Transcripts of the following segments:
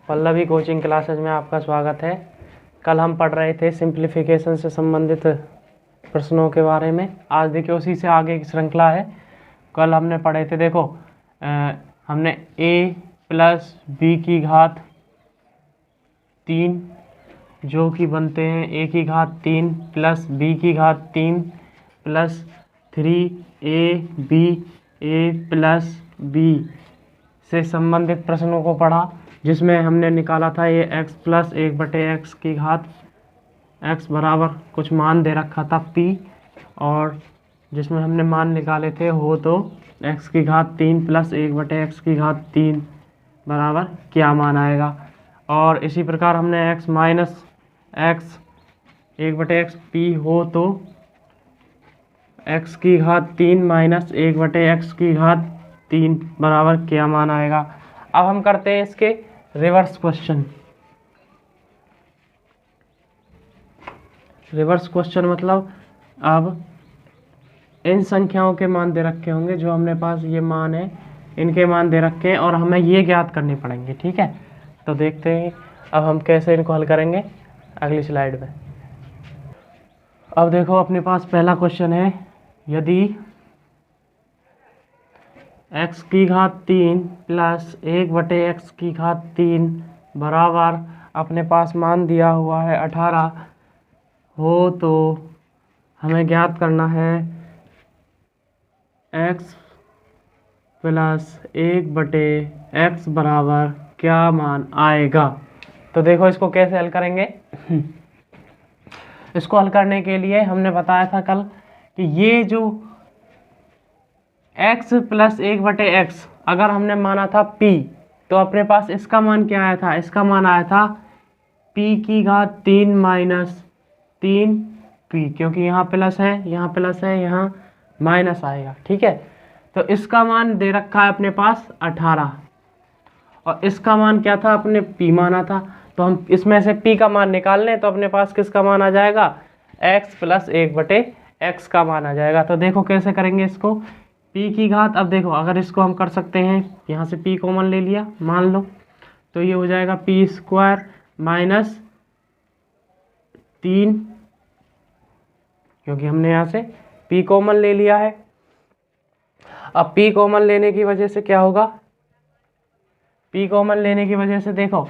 Pallavi coaching classes में आपका स्वागत है। कल हम पढ़ रहे थे सिंप्लीफिकेशन से संबंधित प्रश्नों के बारे में। आज देखिए उसी से आगे की श्रृंखला है। कल हमने पढ़े थे, देखो हमने a प्लस बी की घात 3 जो कि बनते हैं a की घात 3 प्लस b की घात 3 plus 3ab a plus b से संबंधित प्रश्नों को पढ़ा, जिसमें हमने निकाला था ये x प्लस 1/x की घात x बराबर कुछ मान दे रखा था p, और जिसमें हमने मान निकाले थे हो तो x की घात 3 प्लस 1/x की घात 3 बराबर क्या मान आएगा। और इसी प्रकार हमने x minus x 1/x p हो तो x की घात 3 माइनस 1/x की घात 3 बराबर क्या मान आएगा। अब हम करते हैं इसके रिवर्स क्वेश्चन। रिवर्स क्वेश्चन मतलब अब इन संख्याओं के मान दे रखे होंगे, जो हमने पास ये मान है इनके मान दे रखे हैं और हमें ये ज्ञात करने पड़ेंगे। ठीक है, तो देखते हैं अब हम कैसे इनको हल करेंगे अगली स्लाइड में। अब देखो अपने पास पहला क्वेश्चन है, यदि x की घात 3 प्लस 1/x की घात 3 बराबर अपने पास मान दिया हुआ है 18 हो तो हमें ज्ञात करना है x प्लस 1/x बराबर क्या मान आएगा। तो देखो इसको कैसे हल करेंगे। इसको हल करने के लिए हमने बताया था कल कि ये जो x प्लस 1/x अगर हमने माना था p, तो अपने पास इसका मान क्या आया था, इसका मान आया था p की घात 3 माइनस 3p, क्योंकि यहाँ प्लस है यहाँ प्लस है यहाँ माइनस आएगा। ठीक है, तो इसका मान दे रखा है अपने पास 18 और इसका मान क्या था, अपने p माना था, तो हम इसमें से p का मान निकाल लें तो अपने पास किसका मान आ जाएगा, x प्लस 1/x का मान आ जाएगा। तो देखो कैसे करेंगे इसको, p की घात, अब देखो अगर इसको हम कर सकते हैं, यहाँ से p कॉमन ले लिया मान लो, तो ये हो जाएगा p स्क्वायर माइनस 3, क्योंकि हमने यहाँ से p कॉमन ले लिया है। अब p कॉमन लेने की वजह से क्या होगा, p कॉमन लेने की वजह से देखो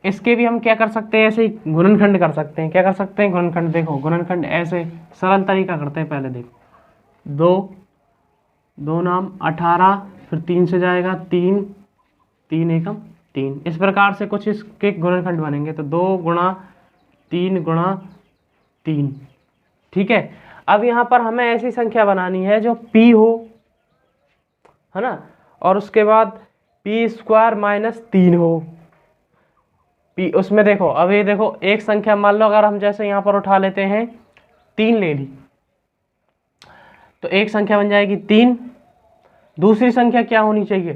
इसके भी हम क्या कर सकते हैं, ऐसे ही गुणनखंड कर सकते हैं। क्या कर सकते हैं, गुणनखंड। देखो गुणनखंड ऐसे सरल तरीका करते हैं। पहले देखो 2 नाम 18, फिर 3 से जाएगा 3, 3 एकम 3, इस प्रकार से कुछ इसके गुणनखंड बनेंगे। तो 2 गुणा 3 गुणा 3। ठीक है, अब यहाँ पर हमें ऐसी संख्या बनानी है जो p हो, है ना, और उसके बाद p स्क्वायर माइनस 3 हो p। उसमें देखो अब ये देखो एक संख्या मान लो, अगर हम जैसे यहाँ पर उठा लेते हैं 3 ले ली, तो एक संख्या बन जाएगी 3। दूसरी संख्या क्या होनी चाहिए,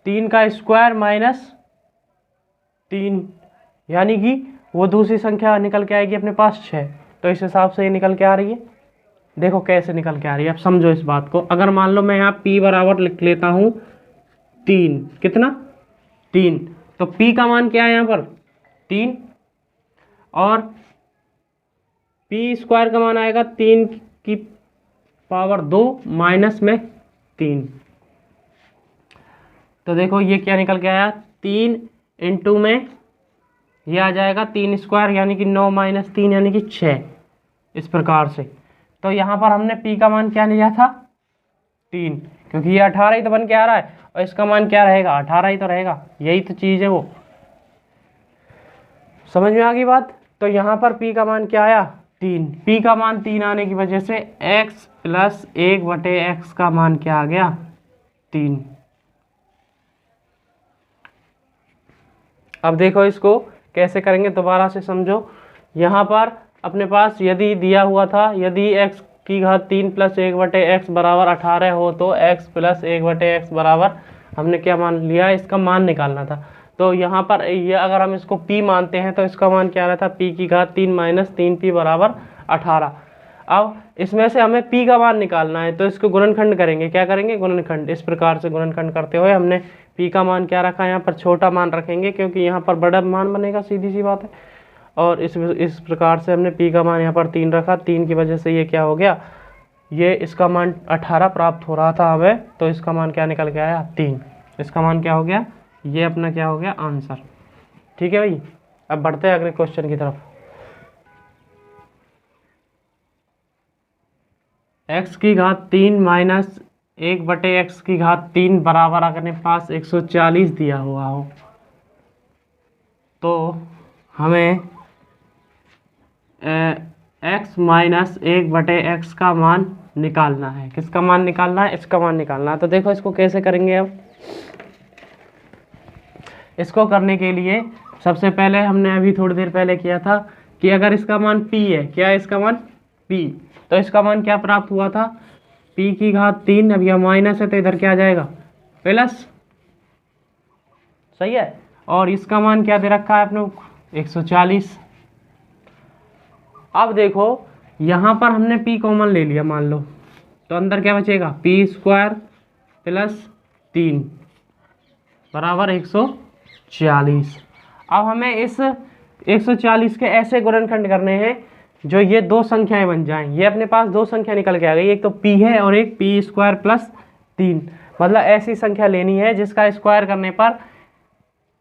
3 का स्क्वायर माइनस 3, यानी कि वो दूसरी संख्या निकल के आएगी अपने पास 6। तो इस हिसाब से ये निकल के आ रही है। देखो कैसे निकल के आ रही है, अब समझो इस बात को। अगर मान लो मैं यहाँ p बराबर लिख लेता हूँ 3, कितना 3, तो p का मान क्या है यहाँ पर 3, और p स्क्वायर का मान आएगा 3 की पावर 2 माइनस में 3। तो देखो ये क्या निकल के आया, 3 इंटू में ये आ जाएगा 3 स्क्वायर, यानी कि 9 माइनस 3 यानी कि 6, इस प्रकार से। तो यहाँ पर हमने p का मान क्या लिया था 3, क्योंकि ये 18 ही तो बन के आ रहा है, और इसका मान क्या रहेगा 18 ही तो रहेगा। यही तो चीज़ है, वो समझ में आ गई बात। तो यहाँ पर p का मान क्या आया 3, p का मान 3 आने की वजह से x प्लस 1/x का मान क्या आ गया 3। अब देखो इसको कैसे करेंगे, दोबारा से समझो। यहाँ पर अपने पास यदि दिया हुआ था, यदि x की घात 3 प्लस 1/x बराबर 18 हो तो x प्लस 1/x बराबर हमने क्या मान लिया, इसका मान निकालना था। तो यहाँ पर ये अगर हम इसको p मानते हैं तो इसका मान क्या रहा था, p की घात 3 माइनस 3p बराबर 18। अब इसमें से हमें p का मान निकालना है, तो इसको गुणनखंड करेंगे। क्या करेंगे, गुणनखंड। इस प्रकार से गुणनखंड करते हुए हमने पी का मान क्या रखा है, यहाँ पर छोटा मान रखेंगे क्योंकि यहाँ पर बड़ा मान बनेगा, सीधी सी बात है। और इस प्रकार से हमने पी का मान यहाँ पर 3 रखा, 3 की वजह से ये क्या हो गया, ये इसका मान 18 प्राप्त हो रहा था हमें, तो इसका मान क्या निकल के आया 3। इसका मान क्या हो गया, ये अपना क्या हो गया आंसर। ठीक है भाई, अब बढ़ते हैं अगले क्वेश्चन की तरफ। x की घात 3 माइनस 1/x की घात 3 बराबर अपने पास 140 दिया हुआ हो, तो हमें x माइनस 1/x का मान निकालना है। किसका मान निकालना है, इसका मान निकालना है। तो देखो इसको कैसे करेंगे। अब इसको करने के लिए सबसे पहले हमने अभी थोड़ी देर पहले किया था कि अगर इसका मान p है, क्या है इसका मान p, तो इसका मान क्या प्राप्त हुआ था, p की घात 3। अब यह माइनस है तो इधर क्या आ जाएगा प्लस, सही है। और इसका मान क्या दे रखा है अपने 140। अब देखो यहाँ पर हमने p कॉमन ले लिया मान लो, तो अंदर क्या बचेगा p² प्लस 3 बराबर 140। अब हमें इस 140 के ऐसे गुणनखंड करने हैं जो ये दो संख्याएं बन जाएं। ये अपने पास दो संख्या निकल के आ गई, एक तो p है और एक p² प्लस 3। मतलब ऐसी संख्या लेनी है जिसका स्क्वायर करने पर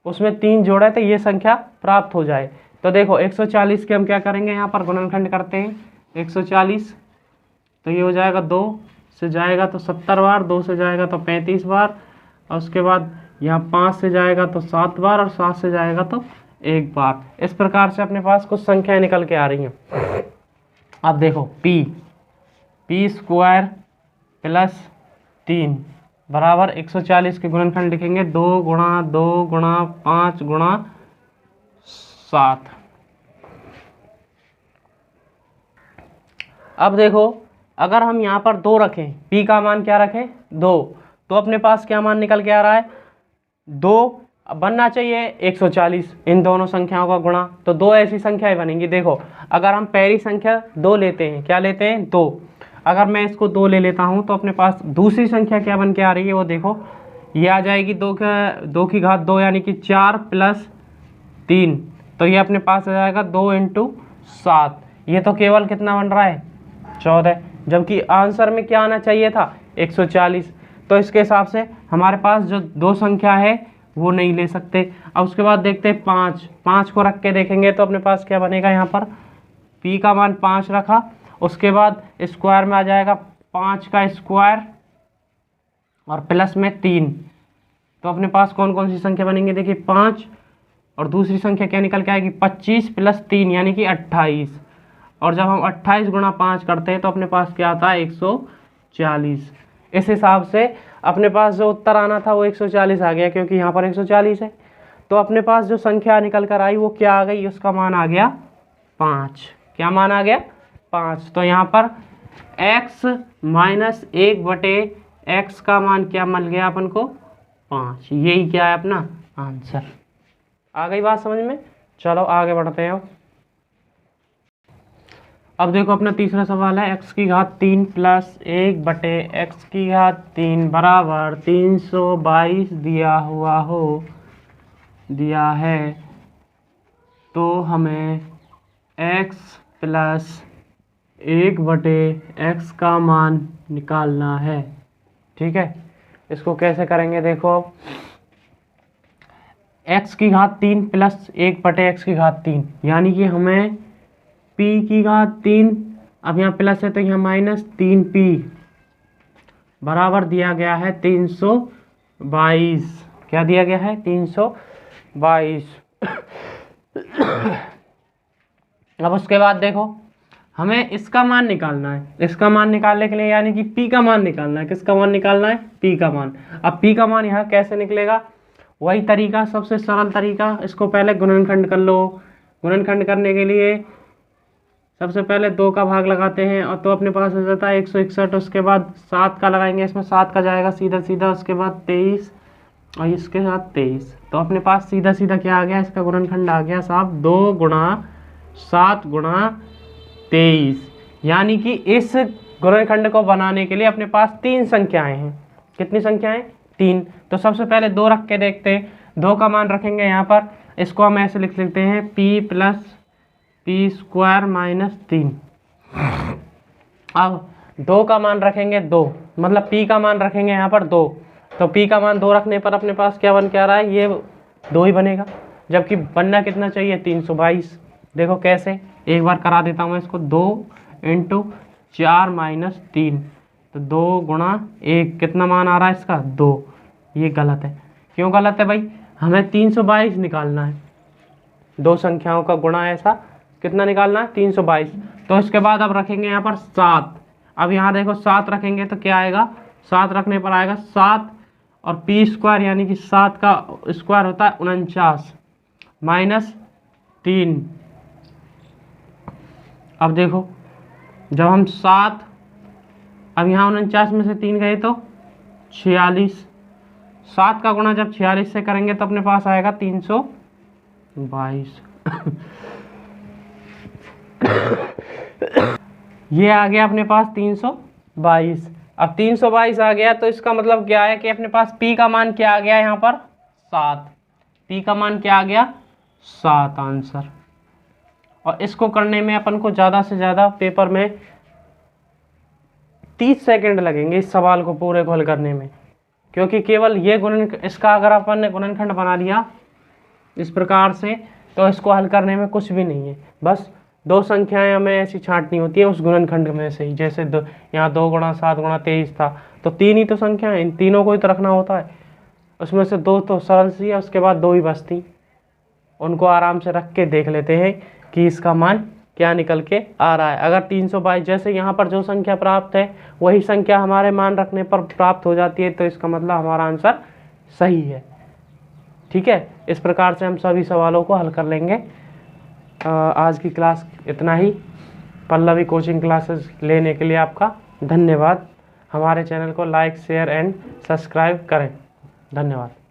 उसमें 3 जोड़ा है तो ये संख्या प्राप्त हो जाए। तो देखो 140 के हम क्या करेंगे, यहाँ पर गुणनखंड करते हैं। 140 तो ये हो जाएगा 2 से जाएगा तो 70 बार, 2 से जाएगा तो 35 बार, और उसके बाद यहाँ 5 से जाएगा तो 7 बार, और 7 से जाएगा तो 1 बार। इस प्रकार से अपने पास कुछ संख्याएं निकल के आ रही हैं। अब देखो p² प्लस 3 बराबर 140 के गुणनखंड लिखेंगे 2 गुणा 2 गुणा 5 गुणा 7। अब देखो अगर हम यहाँ पर 2 रखें, p का मान क्या रखें 2, तो अपने पास क्या मान निकल के आ रहा है 2 बनना चाहिए 140, इन दोनों संख्याओं का गुणा, तो 2 ऐसी संख्याएं बनेंगी। देखो अगर हम पहली संख्या 2 लेते हैं, क्या लेते हैं 2, अगर मैं इसको 2 ले लेता हूं तो अपने पास दूसरी संख्या क्या बन के आ रही है, वो देखो ये आ जाएगी 2 की घात 2 यानी कि 4 प्लस 3, तो ये अपने पास आ जाएगा 2 × 7। ये तो केवल कितना बन रहा है 14, जबकि आंसर में क्या आना चाहिए था 140। तो इसके हिसाब से हमारे पास जो दो संख्या है वो नहीं ले सकते। अब उसके बाद देखते हैं 5 को रख के देखेंगे तो अपने पास क्या बनेगा, यहाँ पर p का मान 5 रखा, उसके बाद स्क्वायर में आ जाएगा 5 का स्क्वायर और प्लस में 3, तो अपने पास कौन कौन सी संख्या बनेंगे, देखिए 5 और दूसरी संख्या क्या निकल के आएगी 25 प्लस 3 यानी कि 28, और जब हम 28 गुणा 5 करते हैं तो अपने पास क्या आता है 140। इस हिसाब से अपने पास जो उत्तर आना था वो 140 आ गया, क्योंकि यहाँ पर 140 है। तो अपने पास जो संख्या निकल कर आई वो क्या आ गई, उसका मान आ गया 5। क्या मान आ गया 5। तो यहाँ पर x माइनस 1/x का मान क्या मिल गया अपन को 5। यही क्या है अपना आंसर। आ गई बात समझ में। चलो आगे बढ़ते हैं। अब देखो अपना तीसरा सवाल है, x की घात 3 प्लस 1/x की घात 3 बराबर 322 दिया है, तो हमें x प्लस 1/x का मान निकालना है। ठीक है, इसको कैसे करेंगे, देखो अब x की घात 3 प्लस 1/x की घात 3 यानी कि हमें p की घात 3, अब यहाँ प्लस है तो यहाँ माइनस 3p बराबर दिया गया है 322। क्या दिया गया है 322। अब उसके बाद देखो हमें इसका मान निकालना है। इसका मान निकालने के लिए यानी कि p का मान निकालना है। किसका मान निकालना है, p का मान। अब p का मान यहाँ कैसे निकलेगा, वही तरीका, सबसे सरल तरीका, इसको पहले गुणनखंड कर लो। गुणनखंड करने के लिए सबसे पहले 2 का भाग लगाते हैं और तो अपने पास हो जाता है 161। उसके बाद 7 का लगाएंगे, इसमें 7 का जाएगा सीधा सीधा, उसके बाद 23 और इसके साथ 23, तो अपने पास सीधा सीधा क्या आ गया, इसका गुणनखंड आ गया साहब 2 गुणा 7 गुणा 23। यानी कि इस गुणनखंड को बनाने के लिए अपने पास 3 संख्याएं हैं। कितनी संख्याएं, 3। तो सबसे पहले 2 रख के देखते हैं। 2 का मान रखेंगे यहाँ पर, इसको हम ऐसे लिख सकते हैं p plus P square minus 3। अब 2 का मान रखेंगे 2, मतलब p का मान रखेंगे यहाँ पर 2। तो p का मान 2 रखने पर अपने पास क्या बन के आ रहा है, ये 2 ही बनेगा, जबकि बनना कितना चाहिए 322। देखो कैसे, एक बार करा देता हूँ इसको। 2 × 4 माइनस 3, तो 2 गुणा 1 कितना मान आ रहा है इसका 2। ये गलत है। क्यों गलत है भाई, हमें 322 निकालना है। 2 संख्याओं का गुणा ऐसा कितना निकालना है 322। तो इसके बाद अब रखेंगे यहाँ पर 7। अब यहाँ देखो 7 रखेंगे तो क्या आएगा, 7 रखने पर आएगा 7 और पी स्क्वायर यानी कि 7 का स्क्वायर होता है 49 माइनस 3। अब देखो जब हम 7, अब यहाँ 49 में से 3 गए तो 46। 7 का गुणा जब 46 से करेंगे तो अपने पास आएगा 322। ये आ गया अपने पास 322। अब 322 आ गया तो इसका मतलब क्या है कि अपने पास p का मान क्या आ गया यहाँ पर 7। p का मान क्या आ गया 7 आंसर। और इसको करने में अपन को ज़्यादा से ज़्यादा पेपर में 30 सेकंड लगेंगे इस सवाल को पूरे को हल करने में, क्योंकि केवल ये इसका अगर अपन ने गुणनखंड बना लिया इस प्रकार से तो इसको हल करने में कुछ भी नहीं है। बस 2 संख्याएं हमें ऐसी छांटनी होती है उस गुणनखंड में से ही। जैसे यहाँ 2 गुणा 7 गुणा 23 था, तो 3 ही तो संख्याएं, इन तीनों को ही तो रखना होता है। उसमें से 2 तो सरल सी है, उसके बाद 2 ही बचती। उनको आराम से रख के देख लेते हैं कि इसका मान क्या निकल के आ रहा है। अगर 322 जैसे यहाँ पर जो संख्या प्राप्त है वही संख्या हमारे मान रखने पर प्राप्त हो जाती है, तो इसका मतलब हमारा आंसर सही है। ठीक है, इस प्रकार से हम सभी सवालों को हल कर लेंगे। आज की क्लास इतना ही। पल्लवी कोचिंग क्लासेस लेने के लिए आपका धन्यवाद। हमारे चैनल को लाइक शेयर एंड सब्सक्राइब करें। धन्यवाद।